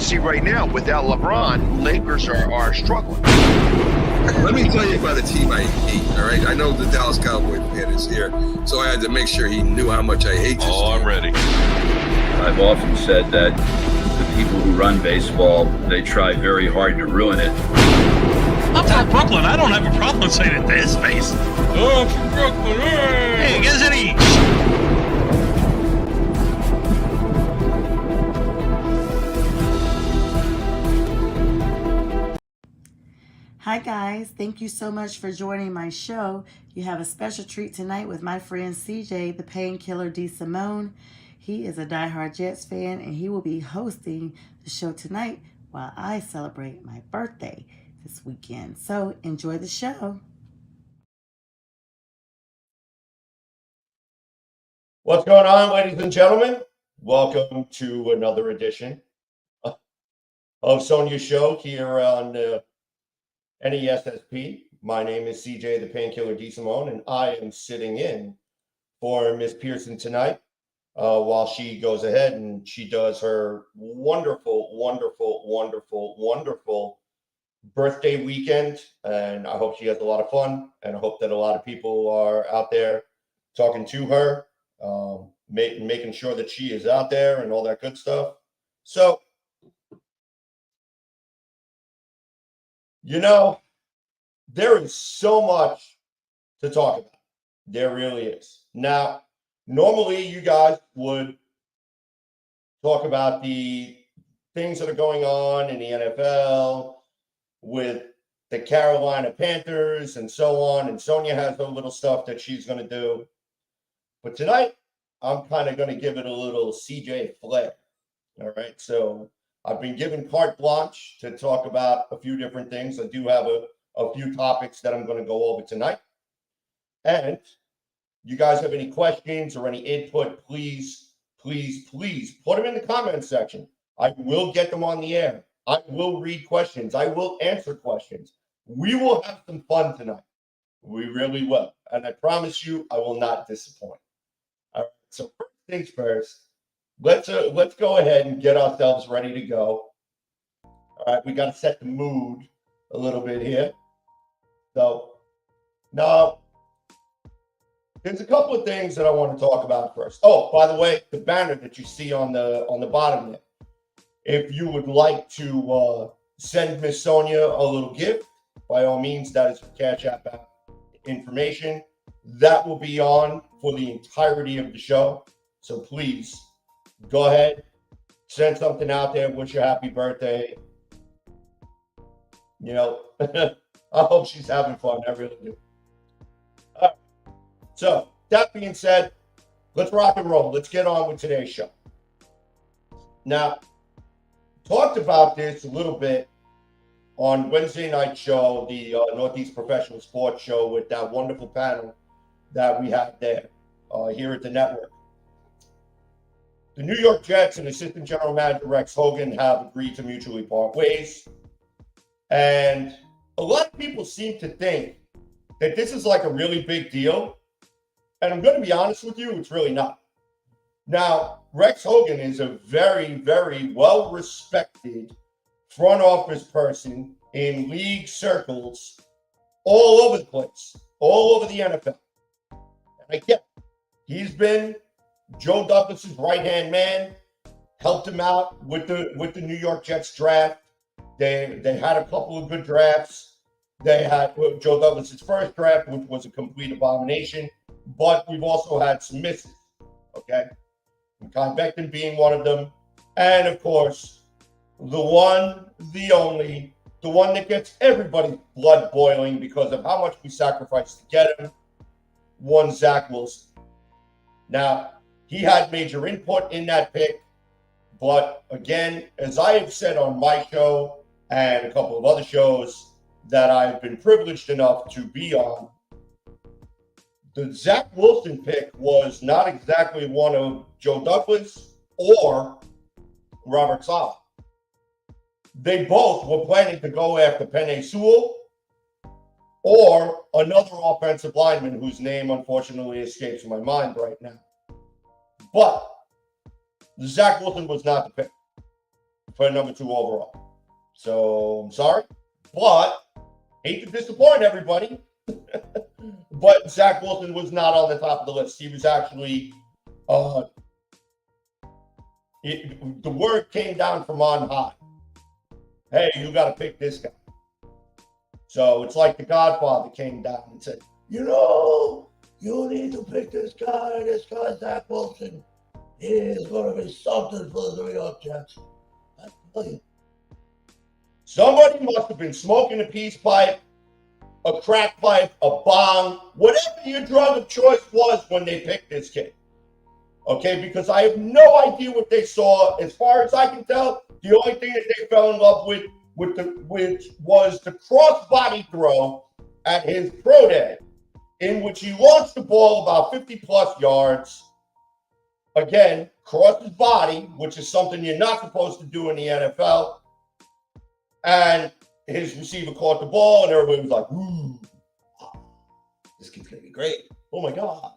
see right now, without LeBron, Lakers are struggling. Let me tell you about a team I hate, all right? I know the Dallas Cowboys fan is here, so I had to make sure he knew how much I hate this team. I'm ready. I've often said that the people who run baseball, they try very hard to ruin it. I'm from Brooklyn. I don't have a problem saying it to his face. Oh, I'm from Brooklyn. Hey, guys, any... Hi guys, thank you so much for joining my show. You have a special treat tonight with my friend CJ, the PainKiller DeSimone. He is a diehard Jets fan and he will be hosting the show tonight while I celebrate my birthday this weekend. So enjoy the show. What's going on, ladies and gentlemen? Welcome to another edition of Sonja's show here on NESSP. My name is CJ, the PainKiller DeSimone, and I am sitting in for Miss Pearson tonight while she goes ahead and she does her wonderful, wonderful, wonderful, wonderful birthday weekend. And I hope she has a lot of fun, and I hope that a lot of people are out there talking to her, making sure that she is out there and all that good stuff. So, you know, there is so much to talk about. There really is. Now, normally you guys would talk about the things that are going on in the NFL with the Carolina Panthers and so on. And Sonja has her little stuff that she's going to do. But tonight, I'm kind of going to give it a little CJ flair. All right. So I've been given carte blanche to talk about a few different things. I do have a few topics that I'm going to go over tonight. And you guys have any questions or any input, please, please, please put them in the comment section. I will get them on the air. I will read questions. I will answer questions. We will have some fun tonight. We really will. And I promise you, I will not disappoint. All right. So first things first, let's go ahead and get ourselves ready to go. All right. We got to set the mood a little bit here. So now, there's a couple of things that I want to talk about first. Oh, by the way, the banner that you see on the bottom there. If you would like to send Miss Sonja a little gift, by all means, that is her Cash App information. That will be on for the entirety of the show. So please go ahead, send something out there. Wish her happy birthday. You know, I hope she's having fun. I really do. All right. So that being said, let's rock and roll. Let's get on with today's show. Now, talked about this a little bit on Wednesday night show, the Northeast Professional Sports Show, with that wonderful panel that we had there here at the network. The New York Jets and Assistant General Manager Rex Hogan have agreed to mutually part ways. And a lot of people seem to think that this is like a really big deal. And I'm going to be honest with you, it's really not. Now, Rex Hogan is a very, very well-respected front office person in league circles all over the place, all over the NFL. And I get it. He's been Joe Douglas's right-hand man, helped him out with the New York Jets draft. They had a couple of good drafts. They had Joe Douglas's first draft, which was a complete abomination, but we've also had some misses, okay? Kai Becton being one of them. And, of course, the one, the only, the one that gets everybody's blood boiling because of how much we sacrificed to get him, one Zach Wilson. Now, he had major input in that pick, but, again, as I have said on my show and a couple of other shows that I've been privileged enough to be on, the Zach Wilson pick was not exactly one of Joe Douglas or Robert Saleh. They both were planning to go after Penei Sewell or another offensive lineman whose name unfortunately escapes my mind right now. But Zach Wilson was not the pick. for number 2 overall. So I'm sorry, but hate to disappoint everybody. But Zach Wilson was not on the top of the list. He was actually, the word came down from on high. Hey, you got to pick this guy. So it's like the Godfather came down and said, you need to pick this guy. This guy, Zach Wilson. He is going to be something for the New York Jets. I tell you. Somebody must have been smoking a peace pipe, a crack pipe, a bong, whatever your drug of choice was when they picked this kid. Okay, because I have no idea what they saw. As far as I can tell, the only thing that they fell in love with was the cross-body throw at his pro day, in which he launched the ball about 50-plus yards. Again, crossed his body, which is something you're not supposed to do in the NFL. And his receiver caught the ball, and everybody was like, ooh, this kid's going to be great. Oh, my God.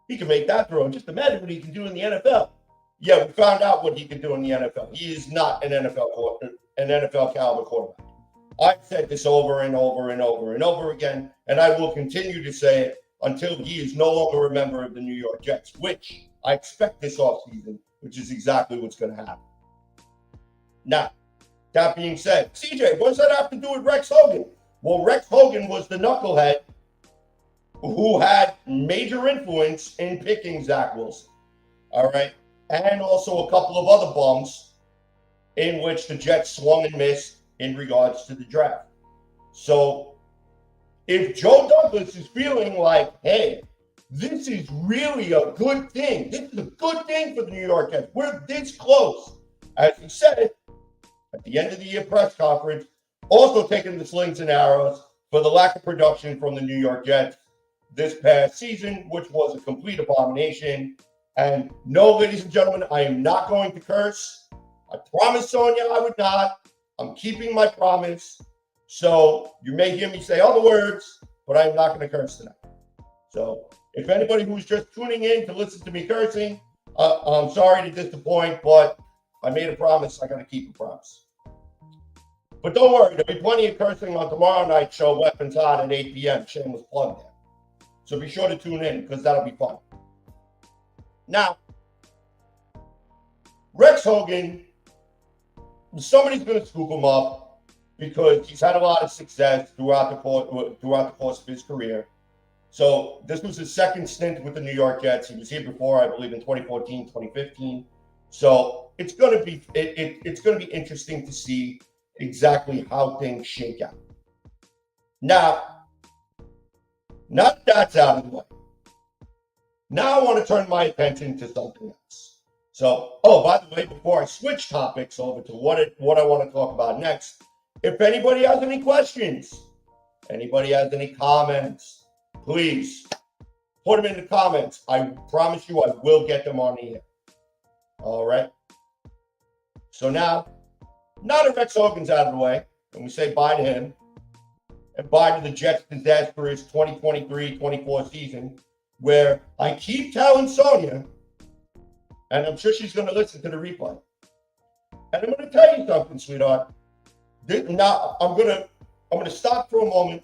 He can make that throw. Just imagine what he can do in the NFL. Yeah, we found out what he can do in the NFL. He is not an NFL caliber quarterback. I've said this over and over and over and over again, and I will continue to say it until he is no longer a member of the New York Jets, which I expect this offseason, which is exactly what's going to happen. Now, that being said, CJ, what does that have to do with Rex Hogan? Well, Rex Hogan was the knucklehead who had major influence in picking Zach Wilson. All right. And also a couple of other bums in which the Jets swung and missed in regards to the draft. So if Joe Douglas is feeling like, hey, this is really a good thing. This is a good thing for the New York Jets. We're this close. As he said at the end of the year press conference, also taking the slings and arrows for the lack of production from the New York Jets this past season, which was a complete abomination. And no, ladies and gentlemen, I am not going to curse. I promised Sonja I would not. I'm keeping my promise. So you may hear me say other words, but I'm not going to curse tonight. So if anybody who's just tuning in to listen to me cursing, I'm sorry to disappoint, but I made a promise. I got to keep a promise. But don't worry, there'll be plenty of cursing on tomorrow night's show, Weapons Hot at 8 p.m. Shameless plug there. So be sure to tune in because that'll be fun. Now, Rex Hogan, somebody's going to scoop him up because he's had a lot of success throughout the course of his career. So this was his second stint with the New York Jets. He was here before, I believe, in 2014, 2015. So it's going to be it's going to be interesting to see exactly how things shake out. Now that that's out of the way. Now I want to turn my attention to something else. So, by the way, before I switch topics over to what I want to talk about next, if anybody has any questions, anybody has any comments, please put them in the comments. I promise you I will get them on the air. All right. So now that Rex Hogan's out of the way, and we say bye to him, and bye to the Jets' disastrous 2023-24 season, where I keep telling Sonja, and I'm sure she's going to listen to the replay. And I'm going to tell you something, sweetheart. Now I'm going to stop for a moment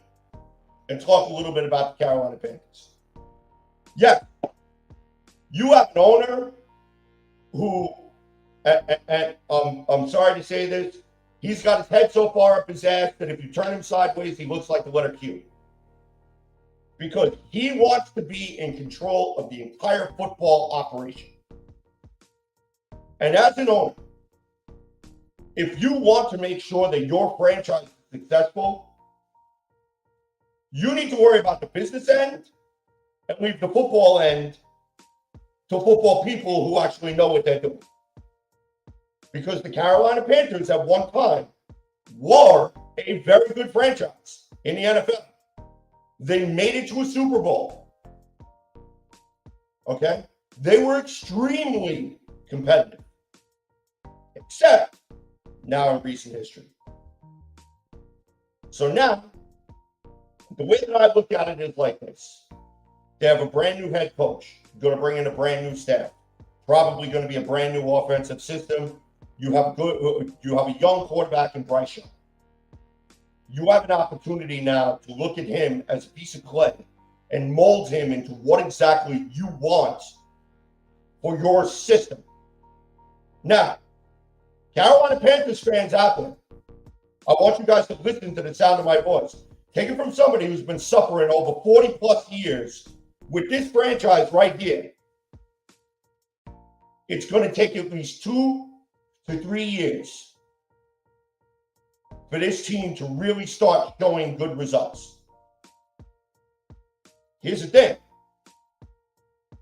and talk a little bit about the Carolina Panthers. Yeah, you have an owner who, and I'm sorry to say this, he's got his head so far up his ass that if you turn him sideways, he looks like the letter Q. Because he wants to be in control of the entire football operation. And as an owner, if you want to make sure that your franchise is successful, you need to worry about the business end and leave the football end to football people who actually know what they're doing. Because the Carolina Panthers at one time were a very good franchise in the NFL. They made it to a Super Bowl. Okay? They were extremely competitive. Except now in recent history. So now, the way that I look at it is like this. They have a brand new head coach, going to bring in a brand new staff. Probably going to be a brand new offensive system. You have a young quarterback in Bryce Young. You have an opportunity now to look at him as a piece of clay and mold him into what exactly you want for your system. Now, Carolina Panthers fans out there, I want you guys to listen to the sound of my voice. Take it from somebody who's been suffering over 40 plus years with this franchise right here. It's going to take at least 2 to 3 years for this team to really start showing good results. Here's the thing.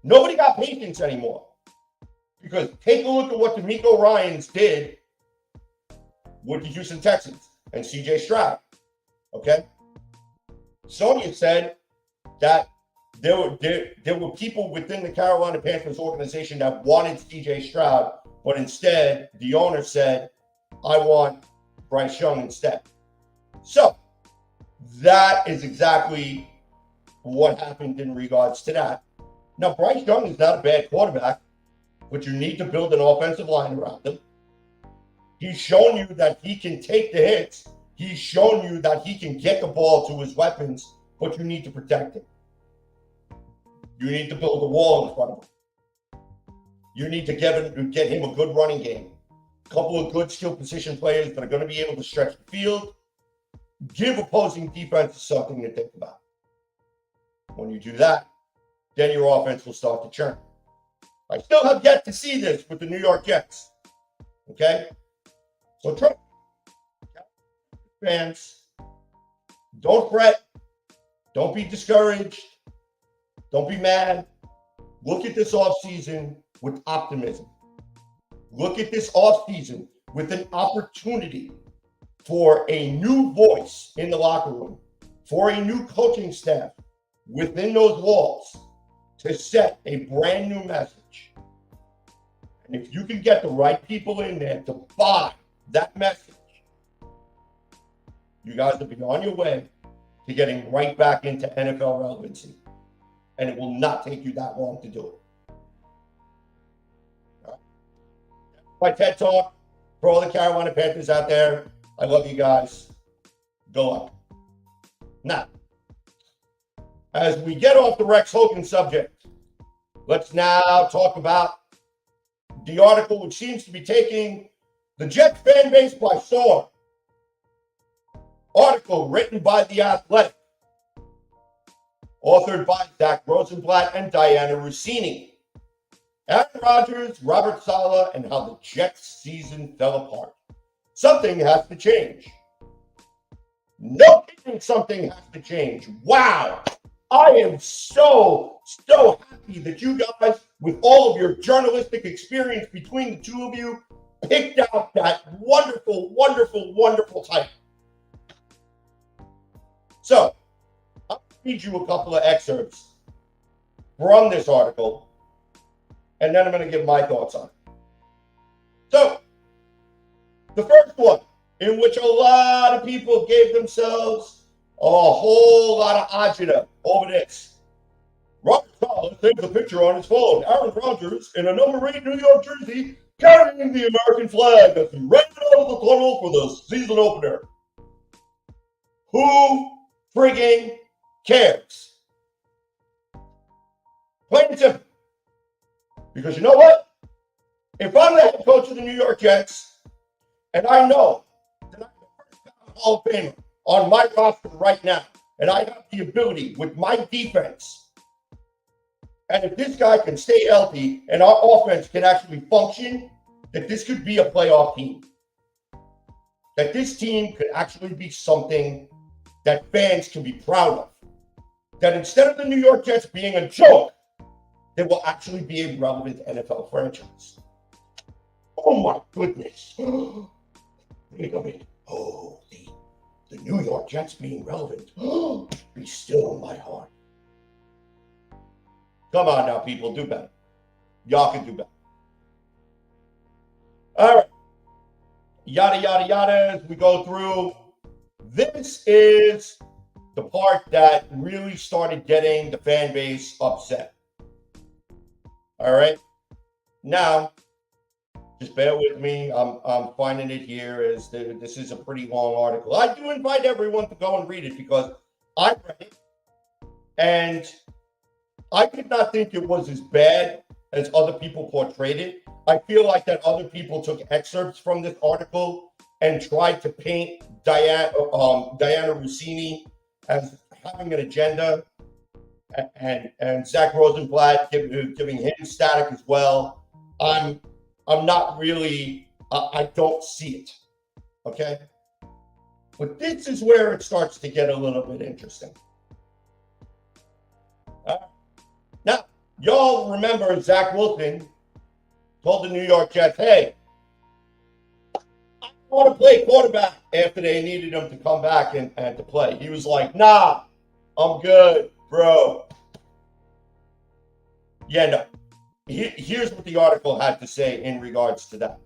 Nobody got patience anymore. Because take a look at what DeMeco Ryans did with the Houston Texans and CJ Stroud. Okay? Sonja said that there were people within the Carolina Panthers organization that wanted CJ Stroud, but instead the owner said, I want Bryce Young instead. So that is exactly what happened in regards to that. Now, Bryce Young is not a bad quarterback, but you need to build an offensive line around him. He's shown you that he can take the hits. He's shown you that he can get the ball to his weapons, but you need to protect him. You need to build a wall in front of him. You need to get him a good running game. A couple of good skill position players that are going to be able to stretch the field. Give opposing defenses something to think about. When you do that, then your offense will start to churn. I still have yet to see this with the New York Jets. Okay? So, fans, don't fret. Don't be discouraged. Don't be mad. Look at this offseason with optimism. Look at this offseason with an opportunity for a new voice in the locker room, for a new coaching staff within those walls to set a brand new message. And if you can get the right people in there to buy that message, you guys will be on your way to getting right back into NFL relevancy. And it will not take you that long to do it. All right. My TED Talk for all the Carolina Panthers out there. I love you guys. Go up. Now, as we get off the Rex Hogan subject, let's now talk about the article which seems to be taking the Jets fan base by storm. Article written by The Athletic, authored by Zach Rosenblatt and Diana Rossini. Aaron Rodgers, Robert Saleh, and how the Jets season fell apart. Something has to change. No kidding, something has to change. Wow. I am so happy that you guys, with all of your journalistic experience between the two of you, picked out that wonderful, wonderful, wonderful title. So, I'll read you a couple of excerpts from this article, and then I'm going to give my thoughts on it. So, the first one, in which a lot of people gave themselves a whole lot of agita over this. Robert Saleh takes a picture on his phone. Aaron Rodgers in a number 8 New York jersey carrying the American flag as he ran out of the tunnel for the season opener. Who frigging cares? Plain and simple. Because you know what? If I'm the head coach of the New York Jets, and I know that I'm the first Hall of Famer on my roster right now, and I have the ability with my defense, and if this guy can stay healthy and our offense can actually function, that this could be a playoff team. That this team could actually be something that fans can be proud of. That instead of the New York Jets being a joke, they will actually be a relevant NFL franchise. Oh my goodness. Think of it. Oh, the New York Jets being relevant. Be still in my heart. Come on now, people. Do better. Y'all can do better. All right. Yada, yada, yada. As we go through, this is the part that really started getting the fan base upset. All right. Now, Just bear with me. I'm finding it here as this is a pretty long article. I do invite everyone to go and read it because I read it and I did not think it was as bad as other people portrayed it. I feel like that other people took excerpts from this article and tried to paint Diana Rossini as having an agenda, and Zach Rosenblatt giving him static as well. I'm not really. I don't see it. Okay, but this is where it starts to get a little bit interesting. Now, y'all remember Zach Wilson told the New York Jets, hey, I want to play quarterback after they needed him to come back and to play. He was like, nah, I'm good, bro. Yeah, no. Here's what the article had to say in regards to that.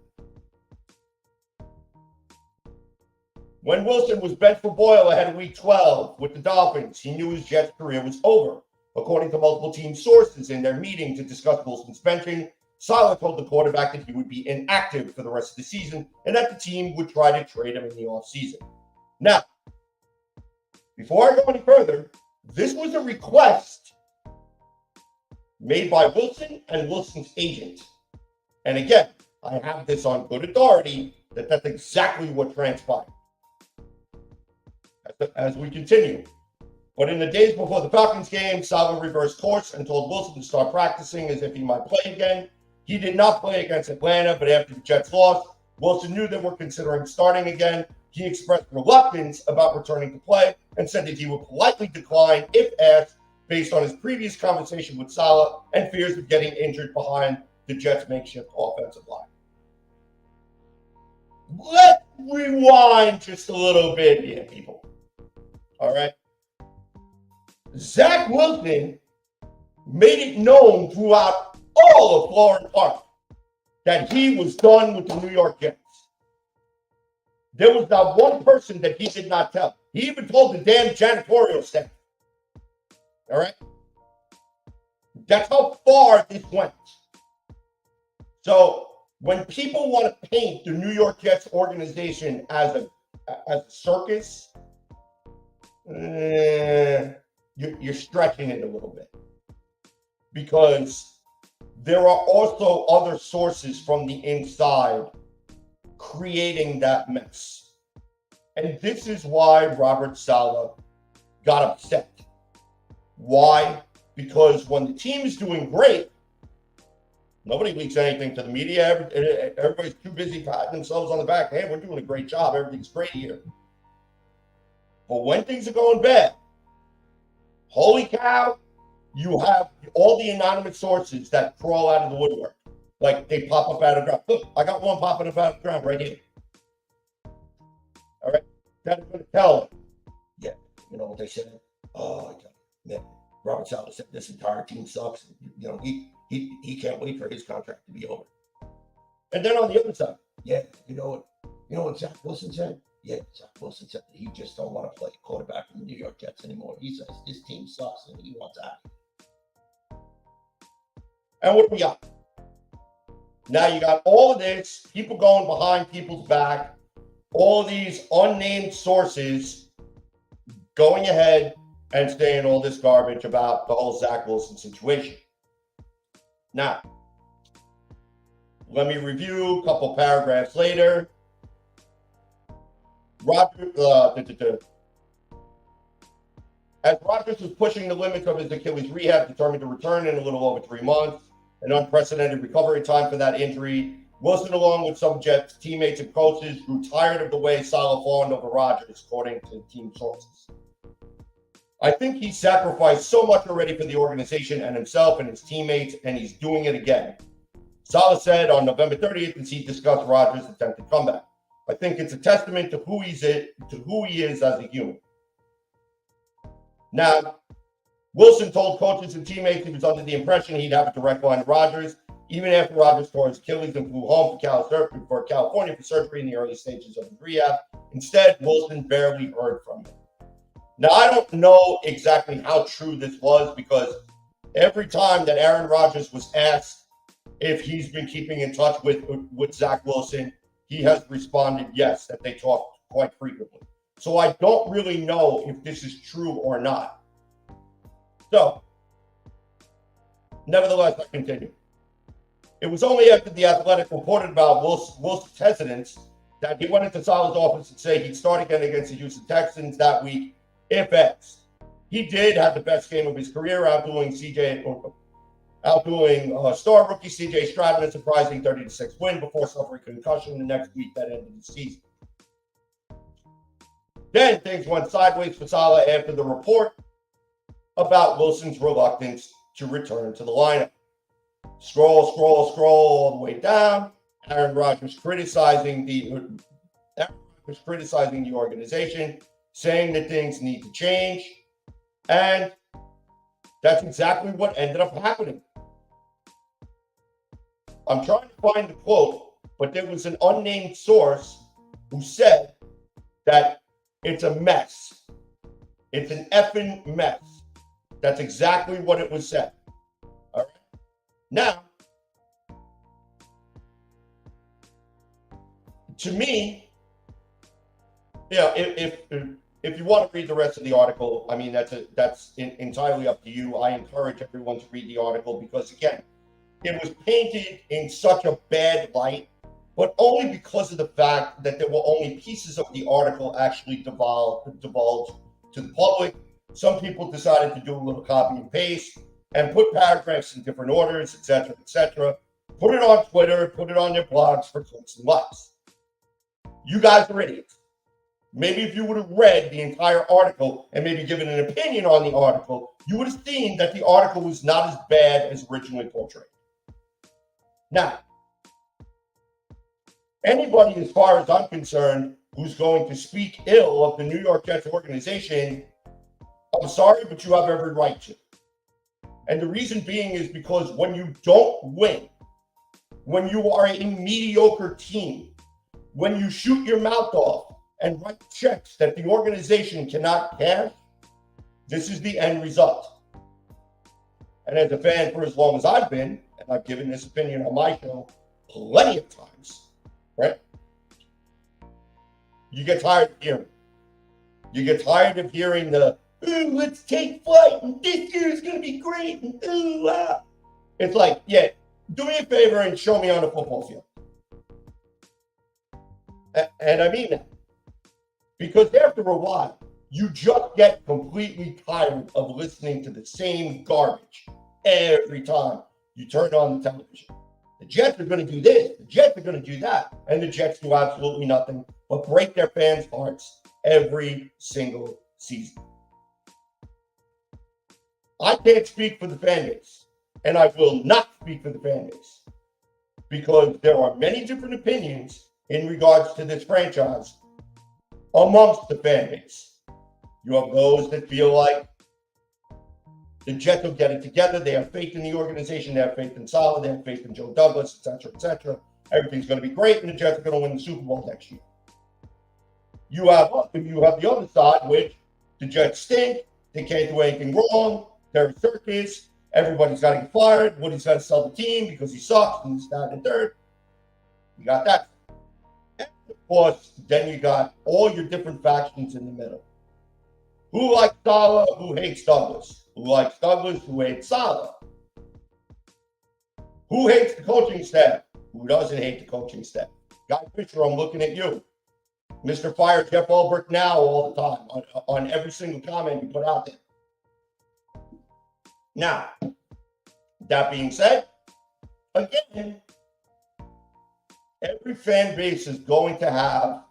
When Wilson was benched for Boyle ahead of Week 12 with the Dolphins, he knew his Jets career was over. According to multiple team sources in their meeting to discuss Wilson's benching, Saleh told the quarterback that he would be inactive for the rest of the season and that the team would try to trade him in the offseason. Now, before I go any further, this was a request made by Wilson and Wilson's agent. And again, I have this on good authority that that's exactly what transpired. As we continue. But in the days before the Falcons game, Saleh reversed course and told Wilson to start practicing as if he might play again. He did not play against Atlanta, but after the Jets lost, Wilson knew they were considering starting again. He expressed reluctance about returning to play and said that he would politely decline if asked based on his previous conversation with Saleh and fears of getting injured behind the Jets' makeshift offensive line. Let's rewind just a little bit here, people. All right? Zach Wilson made it known throughout all of Florida Park that he was done with the New York Jets. There was not one person that he did not tell. He even told the damn janitorial staff. All right? That's how far this went. So when people want to paint the New York Jets organization as a circus, you're stretching it a little bit, because there are also other sources from the inside creating that mess. And this is why Robert Saleh got upset. Why? Because when the team is doing great, nobody leaks anything to the media. Everybody's too busy patting themselves on the back. Hey, we're doing a great job. Everything's great here. But when things are going bad, holy cow, you have all the anonymous sources that crawl out of the woodwork. Like they pop up out of the ground. Look, I got one popping up out of the ground right here. All right. That's going to tell them. Yeah. You know what they said? Oh, man. Robert Saleh said this entire team sucks. You know, he can't wait for his contract to be over. And then on the other side, yeah, you know what Zach Wilson said? Yeah, Zach Wilson said that he just don't want to play quarterback for the New York Jets anymore. He says this team sucks and he wants out. And what do we got? Now you got all of this, people going behind people's back, all these unnamed sources going ahead and saying all this garbage about the whole Zach Wilson situation. Now, let me review a couple paragraphs later. As Rodgers was pushing the limits of his Achilles rehab, determined to return in a little over 3 months, an unprecedented recovery time for that injury, Wilson, along with some Jets teammates and coaches, grew tired of the way Saleh fawned over Rodgers, according to team sources. I think he sacrificed so much already for the organization and himself and his teammates, and he's doing it again. Saleh said on November 30th as he discussed Rodgers' attempted comeback. I think it's a testament to who he is as a human. Now, Wilson told coaches and teammates he was under the impression he'd have a direct line to Rodgers, even after Rodgers tore his Achilles and flew home for California for surgery in the early stages of his rehab. Instead, Wilson barely heard from him. Now, I don't know exactly how true this was, because every time that Aaron Rodgers was asked if he's been keeping in touch with Zach Wilson. He has responded yes, that they talk quite frequently. So I don't really know if this is true or not. So, nevertheless, I continue. It was only after The Athletic reported about Wilson's hesitance that he went into Saleh's office and said he'd start again against the Houston Texans that week if asked. He did have the best game of his career, outdoing star rookie C.J. Stroud in a surprising 30-6 win before suffering concussion the next week that ended the season. Then things went sideways for Saleh after the report about Wilson's reluctance to return to the lineup. Scroll all the way down. Aaron Rodgers criticizing the organization, saying that things need to change, and that's exactly what ended up happening. I'm trying to find the quote, but there was an unnamed source who said that it's a mess. It's an effing mess. That's exactly what it was said. All right. Now, to me, if you want to read the rest of the article, I mean, that's entirely up to you. I encourage everyone to read the article because, again, it was painted in such a bad light, but only because of the fact that there were only pieces of the article actually divulged to the public. Some people decided to do a little copy and paste and put paragraphs in different orders, etc., etc. Put it on Twitter, put it on their blogs for clicks and likes. You guys are idiots. Maybe if you would have read the entire article and maybe given an opinion on the article, you would have seen that the article was not as bad as originally portrayed. Now, anybody, as far as I'm concerned, who's going to speak ill of the New York Jets organization, I'm sorry, but you have every right to. And the reason being is because when you don't win, when you are a mediocre team, when you shoot your mouth off and write checks that the organization cannot cash, this is the end result. And as a fan for as long as I've been, and I've given this opinion on my show plenty of times, right? You get tired of hearing. You get tired of hearing the, ooh, let's take flight, and this year is going to be great, and ooh, ah. It's like, yeah, do me a favor and show me on the football field. And I mean that. Because after a while, you just get completely tired of listening to the same garbage every time you turn on the television. The Jets are going to do this, the Jets are going to do that, and the Jets do absolutely nothing but break their fans' hearts every single season. I can't speak for the fan base, and I will not speak for the fan base, because there are many different opinions in regards to this franchise amongst the fan base. You have those that feel like the Jets will get it together. They have faith in the organization. They have faith in Saleh. They have faith in Joe Douglas, etc., etc. Everything's going to be great, and the Jets are going to win the Super Bowl next year. You have the other side, which the Jets stink. They can't do anything wrong. They're a circus. Everybody's got to get fired. Woody's got to sell the team because he sucks, and he's down in third. You got that. And of course, then you got all your different factions in the middle. Who likes Saleh? Who hates Douglas? Who likes Douglas? Who hates Saleh? Who hates the coaching staff? Who doesn't hate the coaching staff? Guy Fisher, I'm looking at you. Mr. Fire Jeff Ulbrich now all the time on every single comment you put out there. Now, that being said, again, every fan base is going to have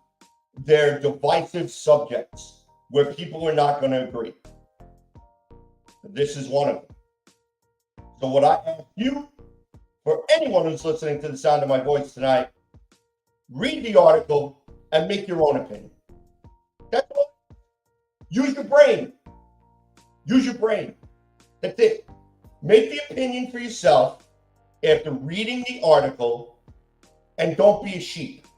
their divisive subjects where people are not going to agree. This is one of them. So what I ask you, for anyone who's listening to the sound of my voice tonight, read the article and make your own opinion. That's all. Use your brain. Use your brain. That's it. Make the opinion for yourself after reading the article, and don't be a sheep.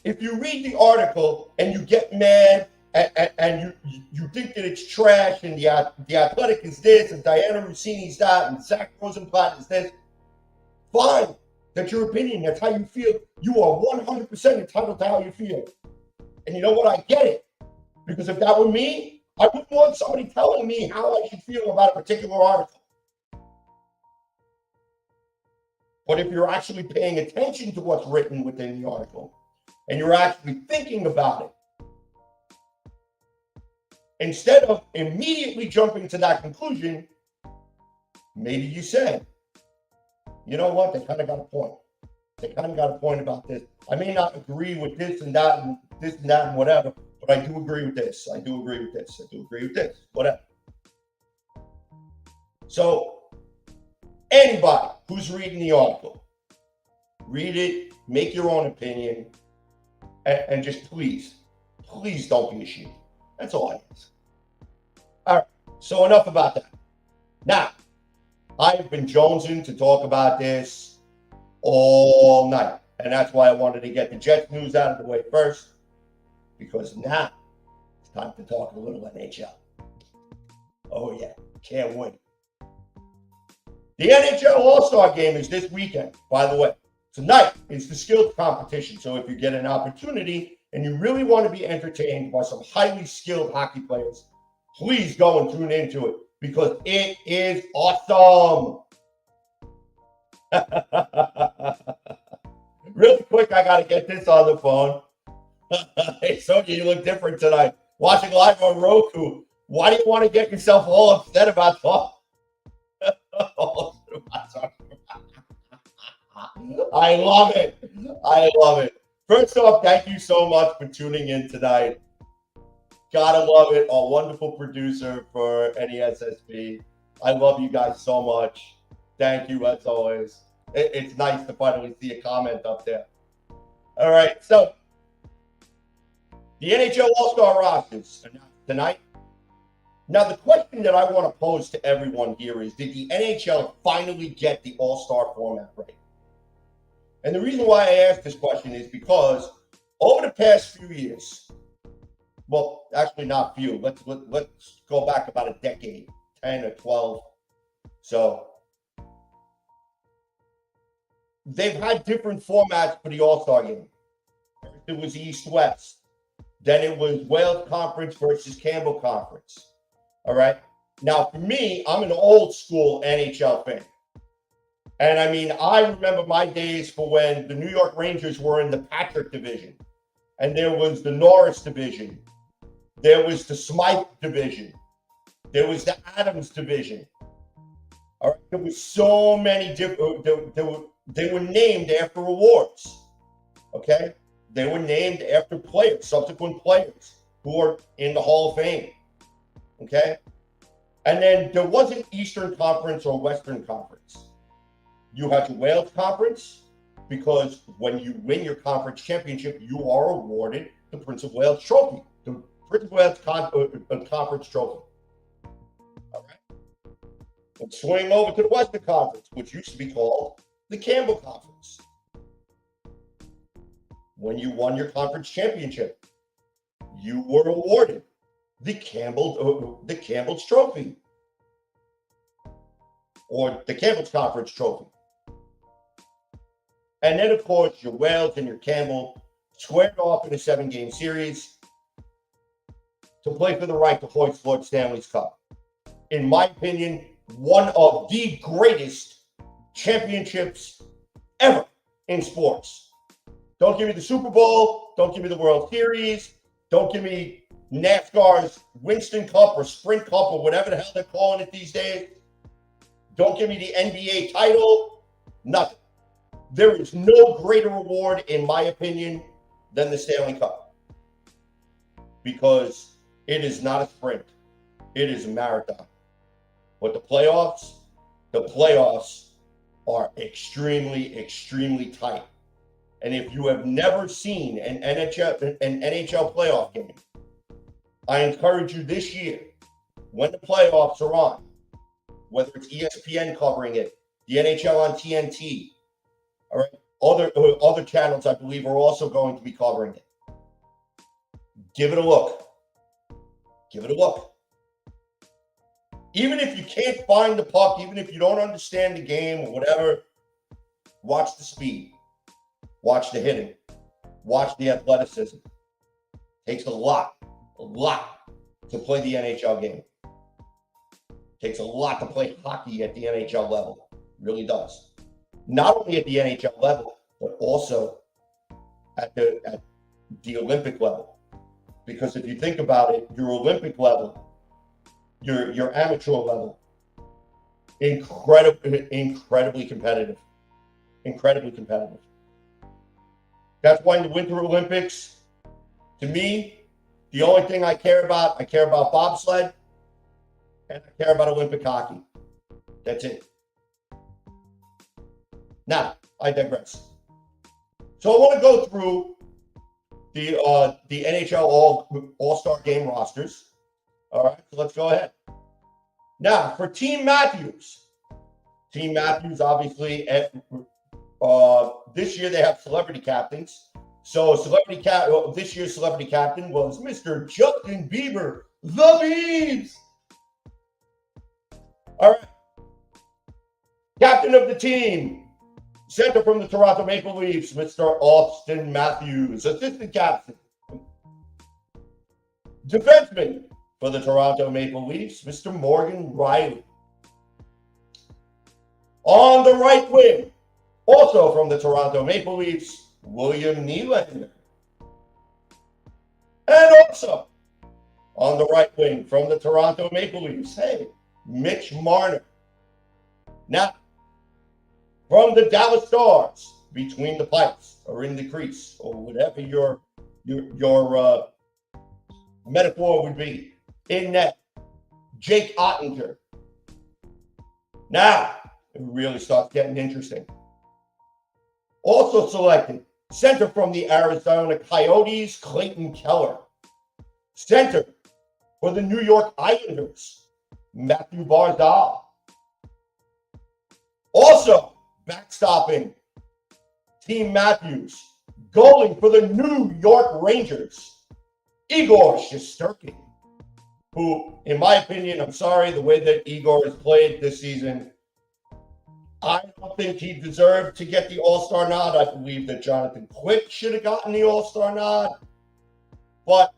If you read the article and you get mad and you think that it's trash and the Athletic is this and Diana Rossini's that and Zach Rosenblatt is this, Fine. That's your opinion. That's how you feel. You are 100% entitled to how you feel. And you know what? I get it. Because if that were me, I wouldn't want somebody telling me how I should feel about a particular article. But if you're actually paying attention to what's written within the article, and you're actually thinking about it, instead of immediately jumping to that conclusion, maybe you say, you know what, they kind of got a point. They kind of got a point about this. I may not agree with this and that and whatever, but I do agree with this. I do agree with this. I do agree with this. Whatever. So anybody who's reading the article, read it, make your own opinion, and just please don't be ashamed. That's all I ask. All right, so enough about that. Now, I've been jonesing to talk about this all night, and that's why I wanted to get the Jets news out of the way first, because now it's time to talk a little NHL. Oh yeah, can't wait. The NHL All-Star Game is this weekend, by the way. Tonight is the skills competition, so if you get an opportunity and you really want to be entertained by some highly skilled hockey players, please go and tune into it, because it is awesome. Really quick, I got to get this on the phone. Hey, Sonja, you look different tonight. Watching live on Roku. Why do you want to get yourself all upset about talk? I love it. I love it. First off, thank you so much for tuning in tonight. Gotta love it. A wonderful producer for NESSP. I love you guys so much. Thank you as always. It's nice to finally see a comment up there. All right, so the NHL All-Star rosters tonight. Now, the question that I want to pose to everyone here is, did the NHL finally get the All-Star format right? And the reason why I ask this question is because over the past few years, well, actually not few, let's go back about a decade, 10 or 12. So they've had different formats for the All-Star game. First it was East-West. Then it was Wales Conference versus Campbell Conference. All right. Now, for me, I'm an old school NHL fan. And I mean, I remember my days for when the New York Rangers were in the Patrick division. And there was the Norris division. There was the Smythe division. There was the Adams division. All right. There was so many different, they were named after awards. Okay. They were named after players, subsequent players who are in the Hall of Fame. Okay. And then there wasn't Eastern Conference or Western Conference. You had your Wales Conference, because when you win your conference championship, you are awarded the Prince of Wales Trophy, the Prince of Wales Conference Trophy. All right. And swing over to the Western Conference, which used to be called the Campbell Conference. When you won your conference championship, you were awarded the Campbell's Trophy, or the Campbell's Conference Trophy. And then, of course, your Wales and your Campbell squared off in a 7-game series to play for the right to hoist Lord Stanley's Cup. In my opinion, one of the greatest championships ever in sports. Don't give me the Super Bowl. Don't give me the World Series. Don't give me NASCAR's Winston Cup or Sprint Cup or whatever the hell they're calling it these days. Don't give me the NBA title. Nothing. There is no greater award, in my opinion, than the Stanley Cup. Because it is not a sprint. It is a marathon. But the playoffs are extremely, extremely tight. And if you have never seen an NHL playoff game, I encourage you this year, when the playoffs are on, whether it's ESPN covering it, the NHL on TNT, all right, other channels I believe are also going to be covering it. Give it a look. Give it a look. Even if you can't find the puck, even if you don't understand the game or whatever, watch the speed, watch the hitting, watch the athleticism. Takes a lot to play the NHL game. Takes a lot to play hockey at the NHL level. It really does. Not only at the NHL level, but also at the Olympic level. Because if you think about it, your Olympic level, your amateur level, incredibly competitive. Incredibly competitive. That's why in the Winter Olympics, to me, the only thing I care about bobsled and I care about Olympic hockey. That's it. Now, I digress. So I want to go through the NHL All-Star Game rosters. All right, so let's go ahead. Now, for Team Matthews, obviously, this year they have celebrity captains. So this year's celebrity captain was Mr. Justin Bieber, the Biebs. All right. Captain of the team, center from the Toronto Maple Leafs, Mr. Austin Matthews. Assistant captain, defenseman for the Toronto Maple Leafs, Mr. Morgan Riley. On the right wing, also from the Toronto Maple Leafs, William Nylander. And also on the right wing from the Toronto Maple Leafs, Mitch Marner. Now, from the Dallas Stars, between the pipes or in the crease or whatever your metaphor would be, in net, Jake Ottinger. Now, it really starts getting interesting. Also selected, center from the Arizona Coyotes, Clayton Keller. Center for the New York Islanders, Matthew Barzal. Also backstopping Team Matthews, goaling for the New York Rangers, Igor Shesterkin, who, in my opinion, I'm sorry, the way that Igor has played this season, I don't think he deserved to get the All-Star nod. I believe that Jonathan Quick should have gotten the All-Star nod. But,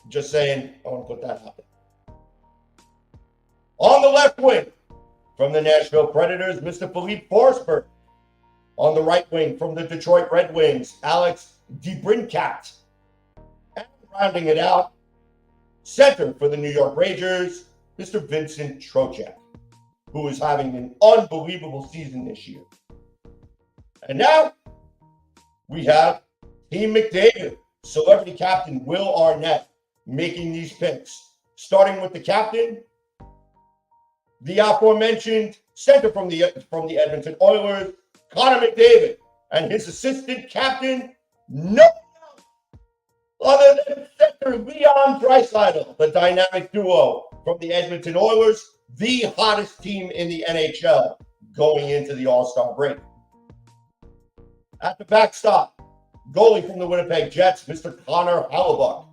just saying, I want to put that out there. On the left wing, from the Nashville Predators, Mr. Philippe Forsberg. On the right wing, from the Detroit Red Wings, Alex DeBrincat. And rounding it out, center for the New York Rangers, Mr. Vincent Trocheck, who is having an unbelievable season this year. And now, we have Team McDavid, celebrity captain Will Arnett, making these picks. Starting with the captain, the aforementioned center from the Edmonton Oilers, Connor McDavid, and his assistant captain, no one other than center Leon Draisaitl, the dynamic duo from the Edmonton Oilers, the hottest team in the NHL going into the All-Star break. At the backstop, goalie from the Winnipeg Jets, Mr. Connor Hellebuyck.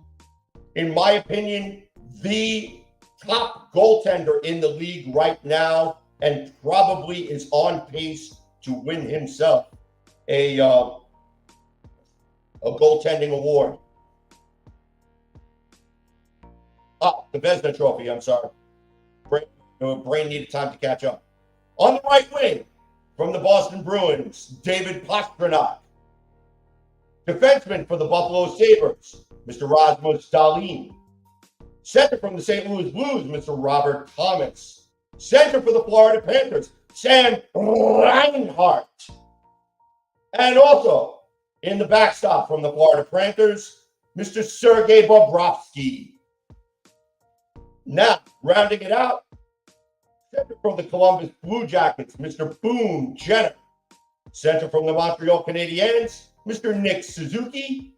In my opinion, the top goaltender in the league right now, and probably is on pace to win himself a goaltending award. The Vezina Trophy, I'm sorry. Brain needed time to catch up. On the right wing, from the Boston Bruins, David Pastrnak. Defenseman for the Buffalo Sabres, Mr. Rasmus Dahlin. Center from the St. Louis Blues, Mr. Robert Thomas. Center for the Florida Panthers, Sam Reinhart. And also, in the backstop from the Florida Panthers, Mr. Sergei Bobrovsky. Now, rounding it out, center from the Columbus Blue Jackets, Mr. Boone Jenner. Center from the Montreal Canadiens, Mr. Nick Suzuki.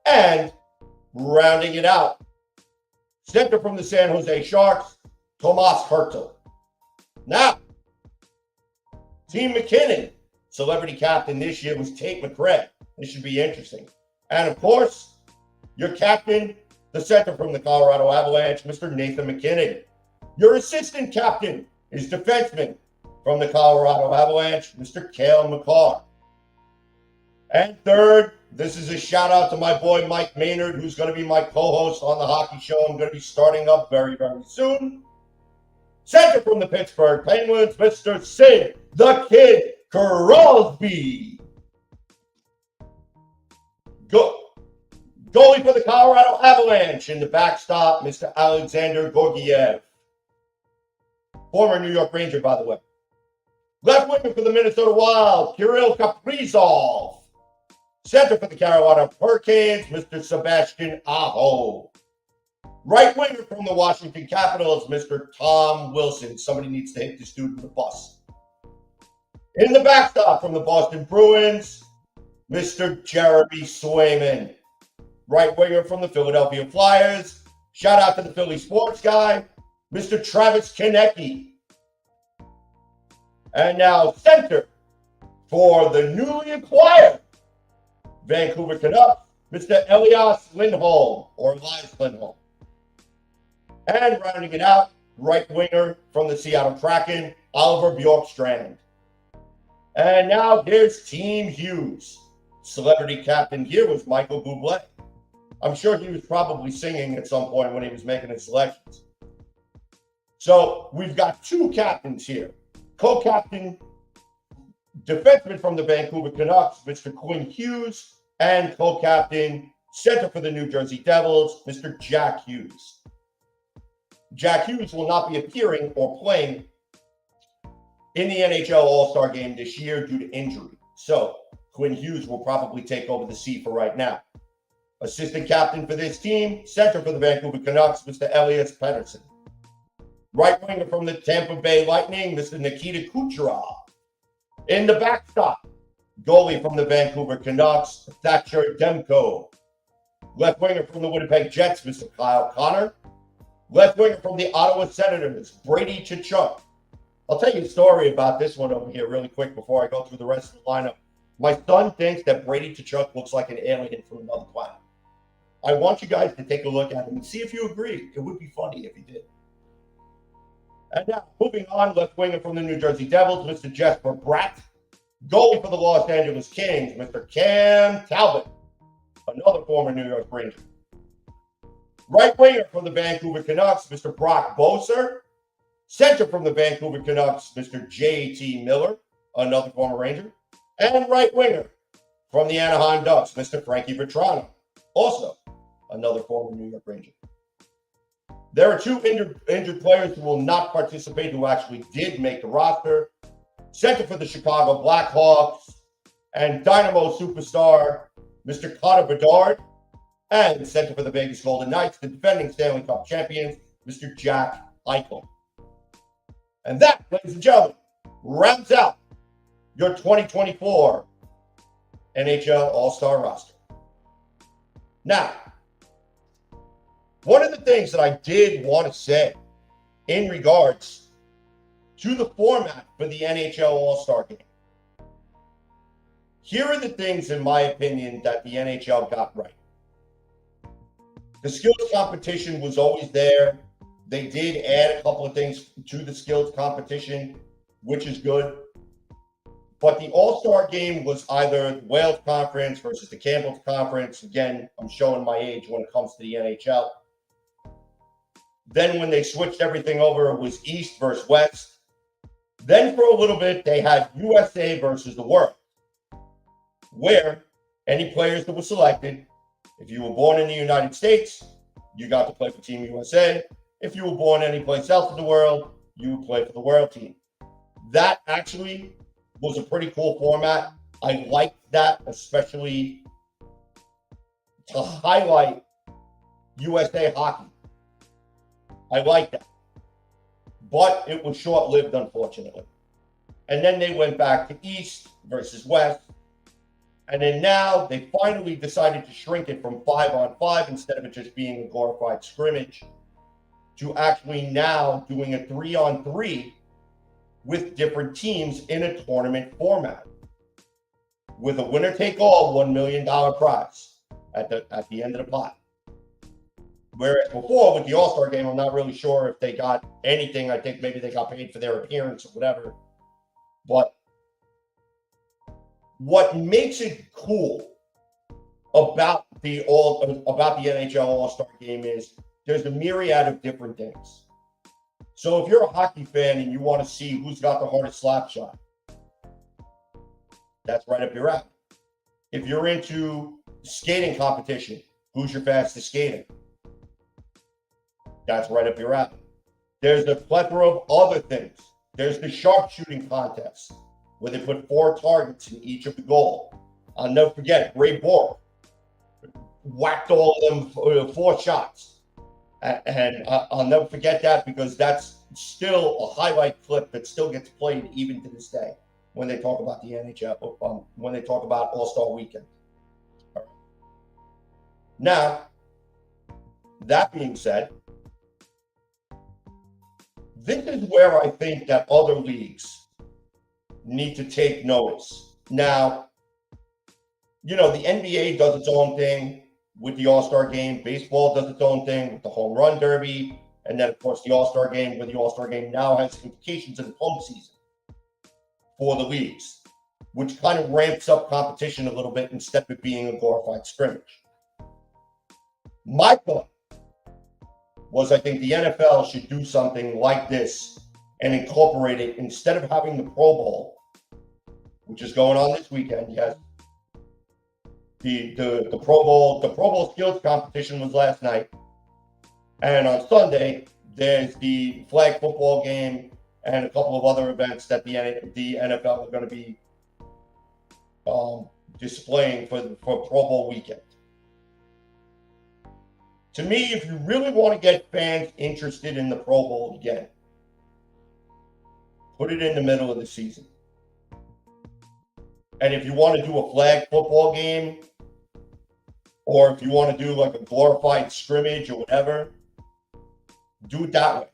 And rounding it out, center from the San Jose Sharks, Tomas Hertl. Now, Team McKinnon, celebrity captain this year was Tate McRae. This should be interesting. And of course, your captain, the center from the Colorado Avalanche, Mr. Nathan McKinnon. Your assistant captain is defenseman from the Colorado Avalanche, Mr. Cale McCarr. And third, this is a shout out to my boy Mike Maynard, who's going to be my co-host on the hockey show. I'm going to be starting up very, very soon. Center from the Pittsburgh Penguins, Mr. Sid the Kid Crosby. Goalie for the Colorado Avalanche in the backstop, Mr. Alexander Gorgiev. Former New York Ranger, by the way. Left winger for the Minnesota Wild, Kirill Kaprizov. Center for the Carolina Hurricanes, Mr. Sebastian Aho. Right winger from the Washington Capitals, Mr. Tom Wilson. Somebody needs to hit this dude with the bus. In the backstop from the Boston Bruins, Mr. Jeremy Swayman. Right winger from the Philadelphia Flyers. Shout out to the Philly sports guy, Mr. Travis Konecny. And now center for the newly acquired Vancouver Canucks, Mr. Elias Lindholm, or Elias Lindholm. And rounding it out, right winger from the Seattle Kraken, Oliver Bjorkstrand. And now here's Team Hughes. Celebrity captain here was Michael Bublé. I'm sure he was probably singing at some point when he was making his selections. So we've got two captains here. Co-captain, defenseman from the Vancouver Canucks, Mr. Quinn Hughes, and co-captain, center for the New Jersey Devils, Mr. Jack Hughes. Jack Hughes will not be appearing or playing in the NHL All-Star Game this year due to injury. So Quinn Hughes will probably take over the seat for right now. Assistant captain for this team, center for the Vancouver Canucks, Mr. Elias Pettersson. Right winger from the Tampa Bay Lightning, Mr. Nikita Kucherov. In the backstop, goalie from the Vancouver Canucks, Thatcher Demko. Left winger from the Winnipeg Jets, Mr. Kyle Connor. Left winger from the Ottawa Senators, Brady Tkachuk. I'll tell you a story about this one over here really quick before I go through the rest of the lineup. My son thinks that Brady Tkachuk looks like an alien from another planet. I want you guys to take a look at him and see if you agree. It would be funny if he did. And now, moving on, left winger from the New Jersey Devils, Mr. Jesper Bratt. Goalie for the Los Angeles Kings, Mr. Cam Talbot, another former New York Ranger. Right winger from the Vancouver Canucks, Mr. Brock Boeser. Center from the Vancouver Canucks, Mr. J.T. Miller, another former Ranger. And right winger from the Anaheim Ducks, Mr. Frankie Vetrano, also another former New York Ranger. There are two injured players who will not participate who actually did make the roster. Center for the Chicago Blackhawks and Dynamo superstar, Mr. Connor Bedard. And center for the Vegas Golden Knights, the defending Stanley Cup champions, Mr. Jack Eichel. And that, ladies and gentlemen, rounds out your 2024 NHL All-Star roster. Now, one of the things that I did want to say in regards to the format for the NHL All-Star Game. Here are the things, in my opinion, that the NHL got right. The skills competition was always there. They did add a couple of things to the skills competition, which is good. But the All-Star Game was either the Wales Conference versus the Campbell's Conference. Again, I'm showing my age when it comes to the NHL. Then when they switched everything over, it was East versus West. Then for a little bit, they had USA versus the world, where any players that were selected, if you were born in the United States, you got to play for Team USA. If you were born anyplace else in the world, you would play for the world team. That actually was a pretty cool format. I liked that, especially to highlight USA hockey. I like that. But it was short-lived, unfortunately. And then they went back to East versus West. And then now they finally decided to shrink it from 5-on-5 instead of it just being a glorified scrimmage to actually now doing a 3-on-3 with different teams in a tournament format with a winner-take-all $1 million prize at the end of the pot. Whereas before, with the All-Star Game, I'm not really sure if they got anything. I think maybe they got paid for their appearance or whatever. But what makes it cool about the NHL All-Star Game is there's a myriad of different things. So if you're a hockey fan and you want to see who's got the hardest slap shot, that's right up your alley. If you're into skating competition, who's your fastest skater? That's right up your alley. There's a plethora of other things. There's the sharpshooting contest, where they put 4 targets in each of the goal. I'll never forget, Ray Bork whacked all of them 4 shots. And I'll never forget that, because that's still a highlight clip that still gets played even to this day when they talk about the NHL, when they talk about All-Star Weekend. All right. Now, that being said, this is where I think that other leagues need to take notice. Now, the NBA does its own thing with the All-Star Game. Baseball does its own thing with the Home Run Derby. And then, of course, the All-Star Game, where the All-Star Game now has implications in the postseason for the leagues, which kind of ramps up competition a little bit instead of it being a glorified scrimmage. My thought was, I think the NFL should do something like this and incorporate it instead of having the Pro Bowl, which is going on this weekend. Yes, the Pro Bowl skills competition was last night, and on Sunday there's the flag football game and a couple of other events that the NFL are going to be displaying for Pro Bowl weekend. To me, if you really want to get fans interested in the Pro Bowl again, put it in the middle of the season. And if you want to do a flag football game, or if you want to do like a glorified scrimmage or whatever, do it that way.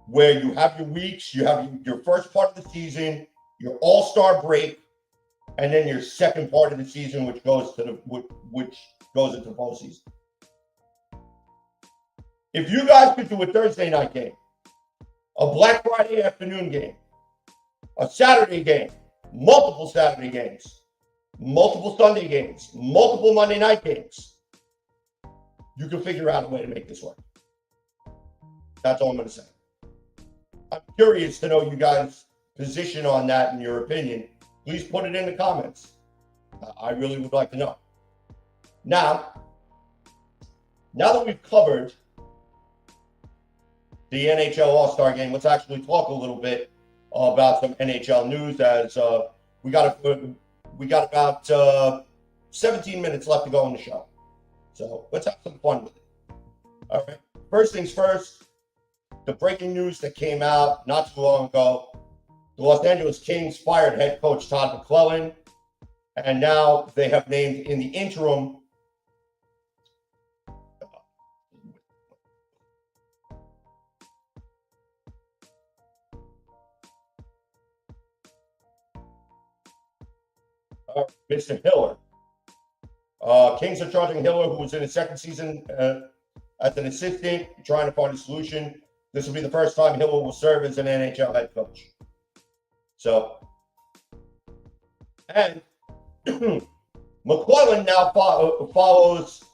Where you have your weeks, you have your first part of the season, your All-Star break, and then your second part of the season, which goes into the postseason. If you guys could do a Thursday night game, a Black Friday afternoon game, a Saturday game, multiple Saturday games, multiple Sunday games, multiple Monday night games, you can figure out a way to make this work. That's all I'm going to say. I'm curious to know you guys' position on that and your opinion. Please put it in the comments. I really would like to know. Now that we've covered the NHL All-Star Game, let's actually talk a little bit about some NHL news, as we got about 17 minutes left to go on the show. So let's have some fun with it. All right. First things first, the breaking news that came out not too long ago: the Los Angeles Kings fired head coach Todd McClellan, and now they have named in the interim Mr. Hiller. Kings are charging Hiller, who was in his second season as an assistant, trying to find a solution. This will be the first time Hiller will serve as an NHL head coach. So, and McClellan now follows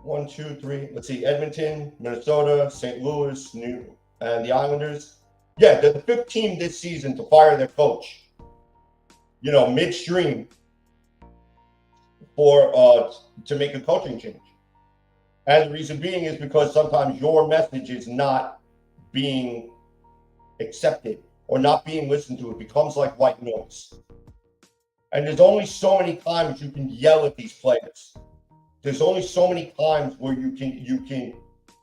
1, 2, 3. Let's see, Edmonton, Minnesota, St. Louis, and the Islanders. Yeah, they're the 5th team this season to fire their coach, midstream to make a coaching change. And the reason being is because sometimes your message is not being accepted or not being listened to. It becomes like white noise. And there's only so many times you can yell at these players. There's only so many times where you can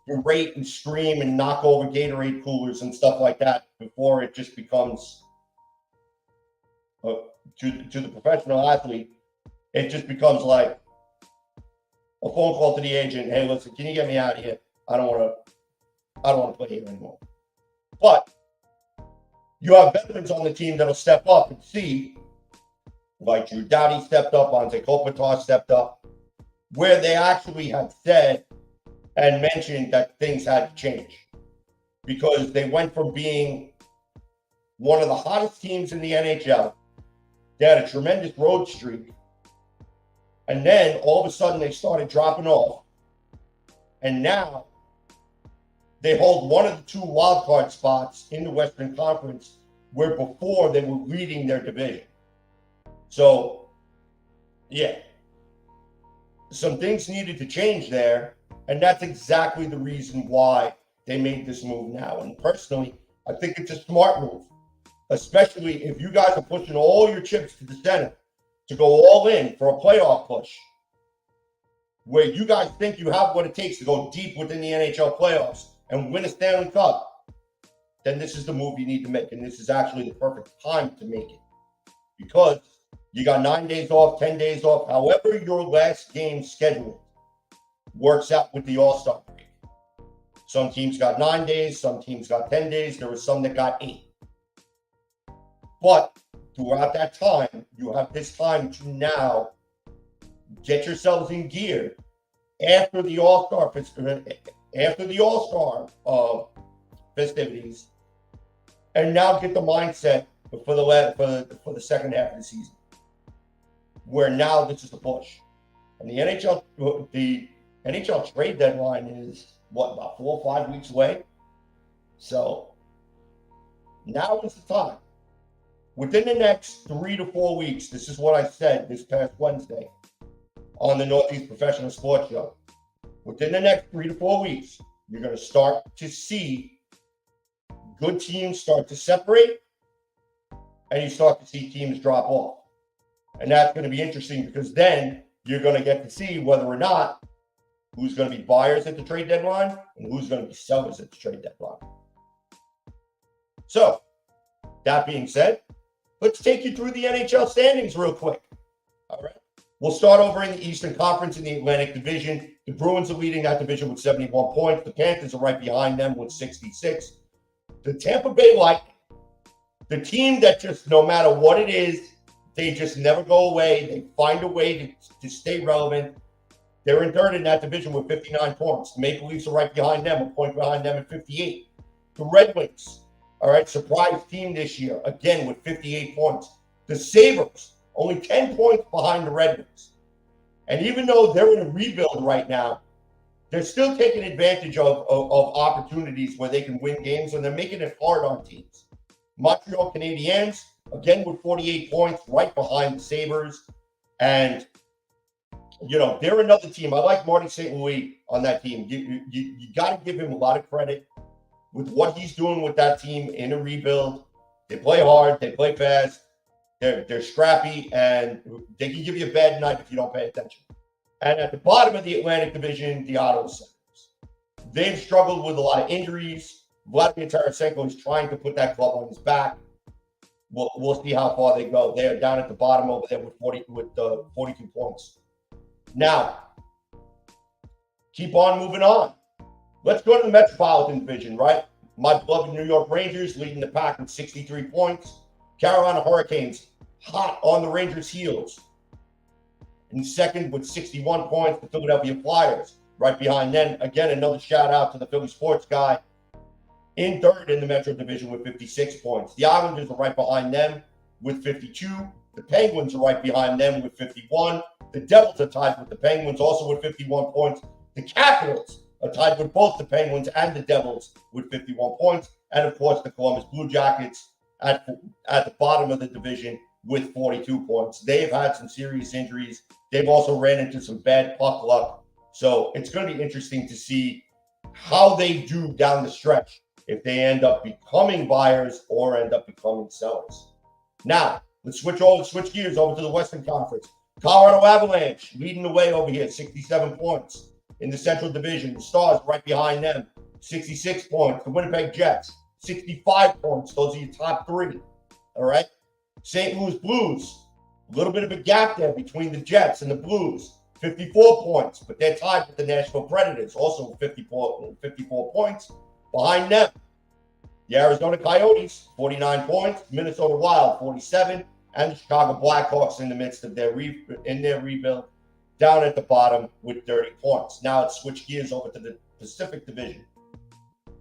berate and scream and knock over Gatorade coolers and stuff like that before it just becomes to the professional athlete, it just becomes like a phone call to the agent. Hey, listen, can you get me out of here? I don't want to play here anymore. But you have veterans on the team that'll step up and see, like Drew Doughty stepped up, Anze Kopitar stepped up, where they actually have said and mentioned that things had to change, because they went from being one of the hottest teams in the NHL. They had a tremendous road streak. And then all of a sudden they started dropping off. And now they hold one of the 2 wildcard spots in the Western Conference, where before they were leading their division. So, yeah, some things needed to change there. And that's exactly the reason why they made this move now. And personally, I think it's a smart move, especially if you guys are pushing all your chips to the center to go all in for a playoff push, where you guys think you have what it takes to go deep within the NHL playoffs and win a Stanley Cup, then this is the move you need to make. And this is actually the perfect time to make it, because you got 9 days off, 10 days off, however your last game scheduled works out with the All-Star break. Some teams got 9 days, some teams got 10 days. There were some that got 8. But throughout that time, you have this time to now get yourselves in gear after the All-Star festivities, and now get the mindset for the second half of the season, where now this is the push. And the NHL trade deadline is about 4 or 5 weeks away. So now is the time. Within the next 3 to 4 weeks, this is what I said this past Wednesday on the Northeast Professional Sports Show. Within the next 3 to 4 weeks, you're going to start to see good teams start to separate, and you start to see teams drop off. And that's going to be interesting, because then you're going to get to see whether or not who's going to be buyers at the trade deadline and who's going to be sellers at the trade deadline. So, that being said, let's take you through the NHL standings real quick. All right. We'll start over in the Eastern Conference in the Atlantic Division. The Bruins are leading that division with 71 points. The Panthers are right behind them with 66. The Tampa Bay Lightning, the team that just, no matter what it is, they just never go away. They find a way to stay relevant. They're in third in that division with 59 points. The Maple Leafs are right behind them, a point behind them at 58. The Red Wings, all right, surprise team this year, again with 58 points. The Sabres, only 10 points behind the Red Wings. And even though they're in a rebuild right now, they're still taking advantage of opportunities where they can win games, and they're making it hard on teams. Montreal Canadiens, again with 48 points, right behind the Sabres. And, you know, they're another team. I like Marty St. Louis on that team. You got to give him a lot of credit with what he's doing with that team in a rebuild. They play hard, they play fast, they're scrappy, and they can give you a bad night if you don't pay attention. And at the bottom of the Atlantic Division, the Ottawa Senators. They've struggled with a lot of injuries. Vladimir Tarasenko is trying to put that club on his back. We'll see how far they go. They're down at the bottom over there with 42 points. Now, keep on moving on. Let's go to the Metropolitan Division, right? My beloved New York Rangers leading the pack with 63 points. Carolina Hurricanes hot on the Rangers' heels. In second with 61 points, the Philadelphia Flyers right behind them. Again, another shout out to the Philly sports guy. In third in the Metro Division with 56 points. The Islanders are right behind them with 52. The Penguins are right behind them with 51. The Devils are tied with the Penguins also with 51 points. The Capitals are tied with both the Penguins and the Devils with 51 points. And, of course, the Columbus Blue Jackets at the bottom of the division with 42 points. They've had some serious injuries. They've also ran into some bad puck luck. So it's going to be interesting to see how they do down the stretch, if they end up becoming buyers or end up becoming sellers. Now, let's switch gears over to the Western Conference. Colorado Avalanche leading the way over here, 67 points. In the Central Division, the Stars right behind them, 66 points. The Winnipeg Jets, 65 points. Those are your top three, all right? St. Louis Blues, a little bit of a gap there between the Jets and the Blues, 54 points, but they're tied with the Nashville Predators, also 54 points. Behind them, the Arizona Coyotes, 49 points, Minnesota Wild, 47, and the Chicago Blackhawks in the midst of their rebuild, down at the bottom with 30 points. Now let's switch gears over to the Pacific Division.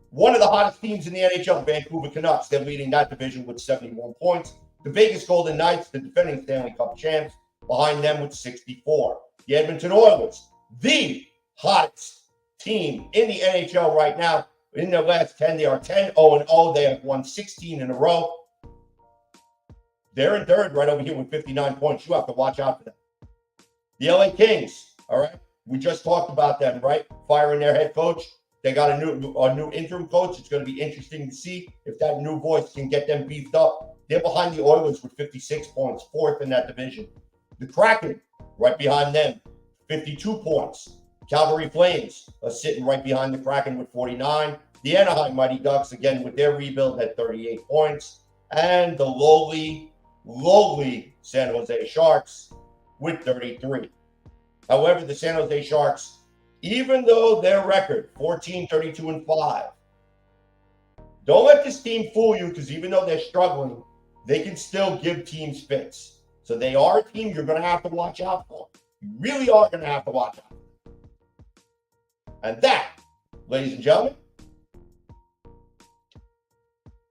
One of the hottest teams in the NHL, Vancouver Canucks. They're leading that division with 71 points. The Vegas Golden Knights, the defending Stanley Cup champs, behind them with 64. The Edmonton Oilers, the hottest team in the NHL right now. In their last 10, they are 10-0-0. They have won 16 in a row. They're in third right over here with 59 points. You have to watch out for them. The LA Kings, all right? We just talked about them, right? Firing their head coach. They got a new interim coach. It's going to be interesting to see if that new voice can get them beefed up. They're behind the Oilers with 56 points, fourth in that division. The Kraken, right behind them, 52 points. Calgary Flames are sitting right behind the Kraken with 49. The Anaheim Mighty Ducks, again, with their rebuild, at 38 points. And the lowly San Jose Sharks with 33. However, the San Jose Sharks, even though their record, 14-32-5, don't let this team fool you, because even though they're struggling, they can still give teams fits. So they are a team you're going to have to watch out for. You really are going to have to watch out for. And that, ladies and gentlemen,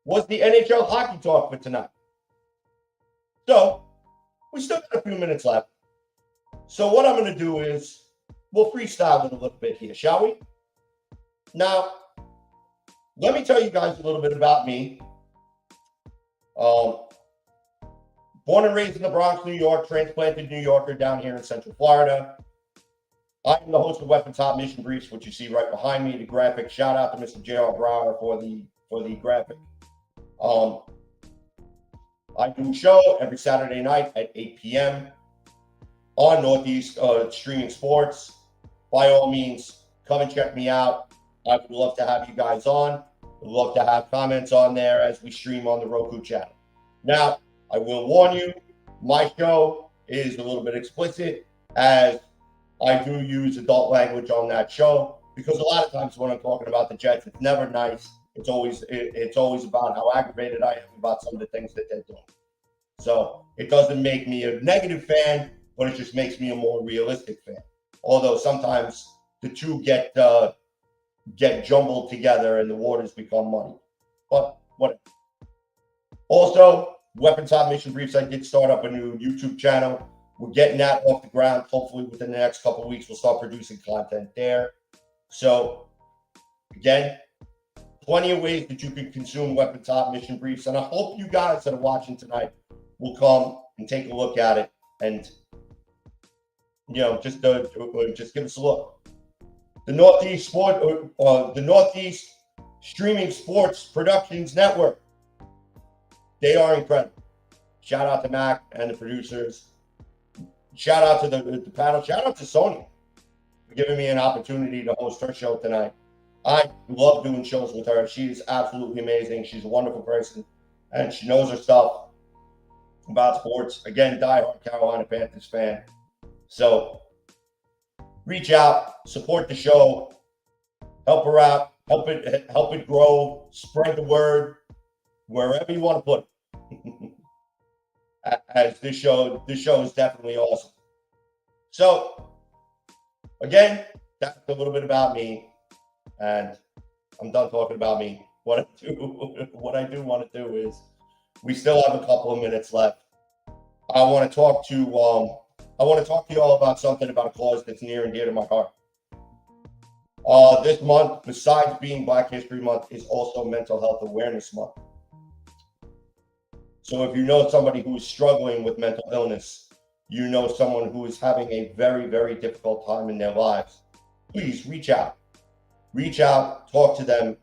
was the NHL hockey talk for tonight. So, we still got a few minutes left. So what I'm going to do is, we'll freestyle it a little bit here, shall we? Now, let me tell you guys a little bit about me. Born and raised in the Bronx, New York, transplanted New Yorker down here in Central Florida. I am the host of Weapon Top Mission Briefs, which you see right behind me, the graphic. Shout out to Mr. J.R. Brower for the graphic. I do a show every Saturday night at 8 p.m. on Northeast Streaming Sports. By all means, come and check me out. I would love to have you guys on. I'd love to have comments on there as we stream on the Roku channel. Now, I will warn you, my show is a little bit explicit, as I do use adult language on that show, because a lot of times when I'm talking about the Jets, it's never nice. It's always about how aggravated I am about some of the things that they're doing. So it doesn't make me a negative fan, but it just makes me a more realistic fan. Although sometimes the two get jumbled together and the waters become muddy. But whatever. Also, Weapon Top Mission Briefs, I did start up a new YouTube channel. We're getting that off the ground. Hopefully within the next couple of weeks, we'll start producing content there. So again, plenty of ways that you can consume Weapon Top Mission Briefs. And I hope you guys that are watching tonight will come and take a look at it and, just give us a look. The Northeast Streaming Sports Productions Network. They are incredible. Shout out to Mac and the producers. Shout out to the panel. Shout out to Sonja for giving me an opportunity to host her show tonight. I love doing shows with her. She is absolutely amazing. She's a wonderful person, and she knows her stuff about sports. Again, diehard Carolina Panthers fan. So reach out, support the show, help her out, help it grow, spread the word wherever you want to put it. As this show is definitely awesome. So again, that's a little bit about me, and I'm done talking about me. What I do want to do is, we still have a couple of minutes left. I want to talk to you all about something, about a cause that's near and dear to my heart. This month, besides being Black History Month, is also Mental Health Awareness Month. So if you know somebody who is struggling with mental illness, you know someone who is having a very, very difficult time in their lives, please reach out. Reach out, talk to them,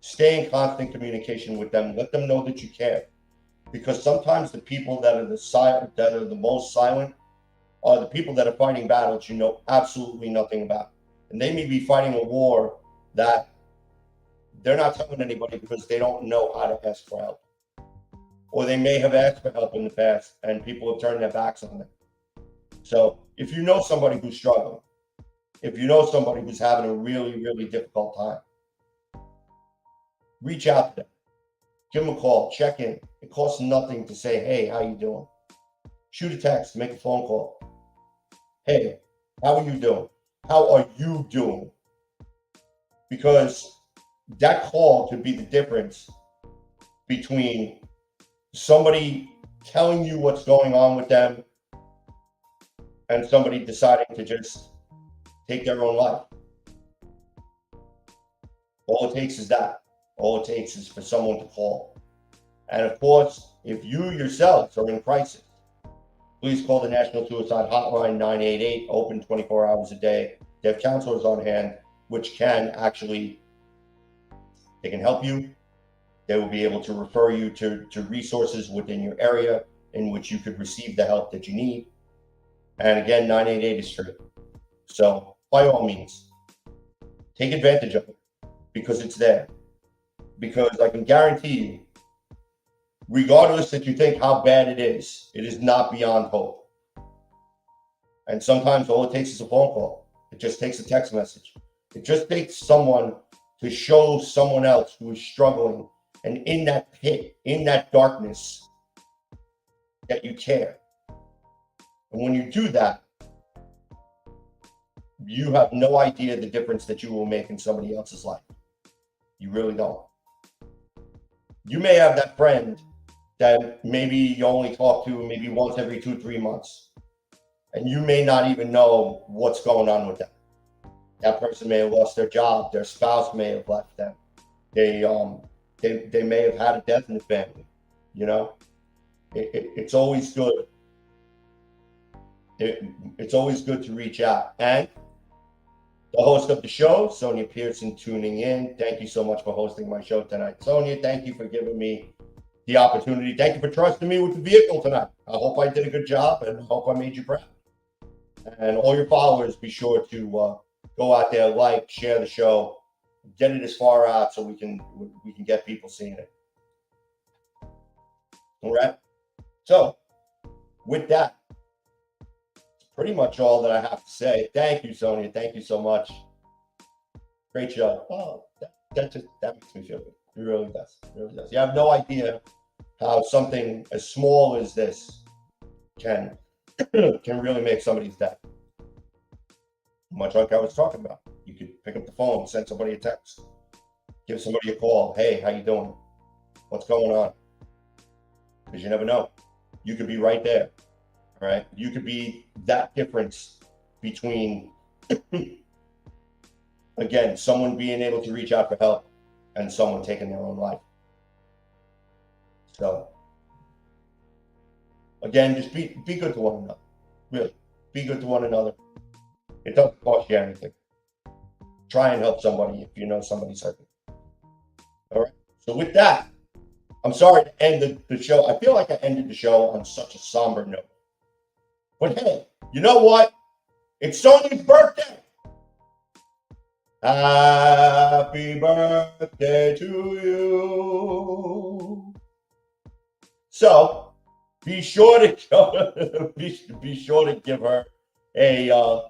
stay in constant communication with them, let them know that you care. Because sometimes the people that are the most silent are the people that are fighting battles you know absolutely nothing about. And they may be fighting a war that they're not telling anybody because they don't know how to ask for help. Or they may have asked for help in the past and people have turned their backs on them. So if you know somebody who's struggling, if you know somebody who's having a really, really difficult time, reach out to them. Give them a call, check in. It costs nothing to say, hey, how you doing? Shoot a text, make a phone call. Hey, how are you doing? How are you doing? Because that call could be the difference between somebody telling you what's going on with them and somebody deciding to just take their own life. All it takes is that. All it takes is for someone to call. And of course, if you yourselves are in crisis, please call the National Suicide Hotline, 988, open 24 hours a day. They have counselors on hand, which can actually, they can help you. They will be able to refer you to resources within your area in which you could receive the help that you need. And again, 988 is free. So by all means, take advantage of it because it's there. Because I can guarantee you, regardless that you think how bad it is not beyond hope. And sometimes all it takes is a phone call. It just takes a text message. It just takes someone to show someone else who is struggling and in that pit, in that darkness, that you care. And when you do that, you have no idea the difference that you will make in somebody else's life. You really don't. You may have that friend that maybe you only talk to maybe once every 2-3 months. And you may not even know what's going on with them. That person may have lost their job. Their spouse may have left them. They may have had a death in the family. You know, it's always good. It's always good to reach out. And the host of the show, Sonja Pearson, tuning in. Thank you so much for hosting my show tonight. Sonja, thank you for giving me the opportunity. Thank you for trusting me with the vehicle tonight. I hope I did a good job and I hope I made you proud. And all your followers, be sure to go out there, like, share the show, get it as far out so we can get people seeing it. All right. So with that, it's pretty much all that I have to say. Thank you, Sonja. Thank you so much. Great show. Oh, that makes me feel good. It really does. It really does. You have no idea how something as small as this can really make somebody's day. Much like I was talking about. You could pick up the phone, send somebody a text, give somebody a call. Hey, how you doing? What's going on? Because you never know. You could be right there. All right. You could be that difference between, again, someone being able to reach out for help and someone taking their own life. So, again, just be good to one another. Really, be good to one another. It doesn't cost you anything. Try and help somebody if you know somebody's hurting. All right. So with that, I'm sorry to end the show. I feel like I ended the show on such a somber note. But hey, you know what? It's Sonja's birthday. Happy birthday to you. So be sure to be sure to give her a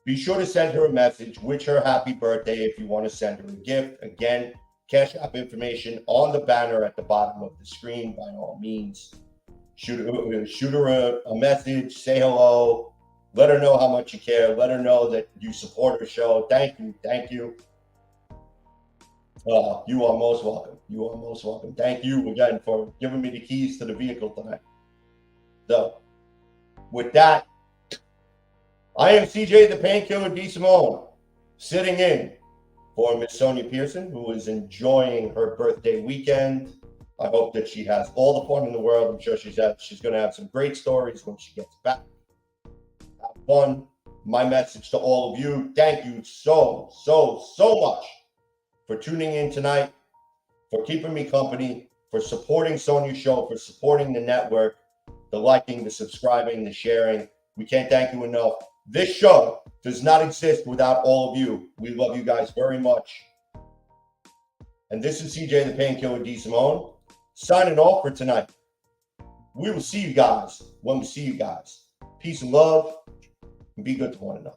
be sure to send her a message, wish her happy birthday if you want to send her a gift. Again, Cash App information on the banner at the bottom of the screen. By all means, shoot her a message, say hello, let her know how much you care, let her know that you support her show. Thank you. You are most welcome. You are most welcome. Thank you again for giving me the keys to the vehicle tonight. So, with that, I am CJ the PainKiller DeSimone, sitting in for Miss Sonja Pearson, who is enjoying her birthday weekend. I hope that she has all the fun in the world. I'm sure she's going to have some great stories when she gets back. Have fun. My message to all of you, thank you so much for tuning in tonight, for keeping me company, for supporting Sonja's show, for supporting the network, the liking, the subscribing, the sharing. We can't thank you enough. This show does not exist without all of you. We love you guys very much. And this is CJ the PainKiller DeSimone, signing off for tonight. We will see you guys when we see you guys. Peace and love, and be good to one another.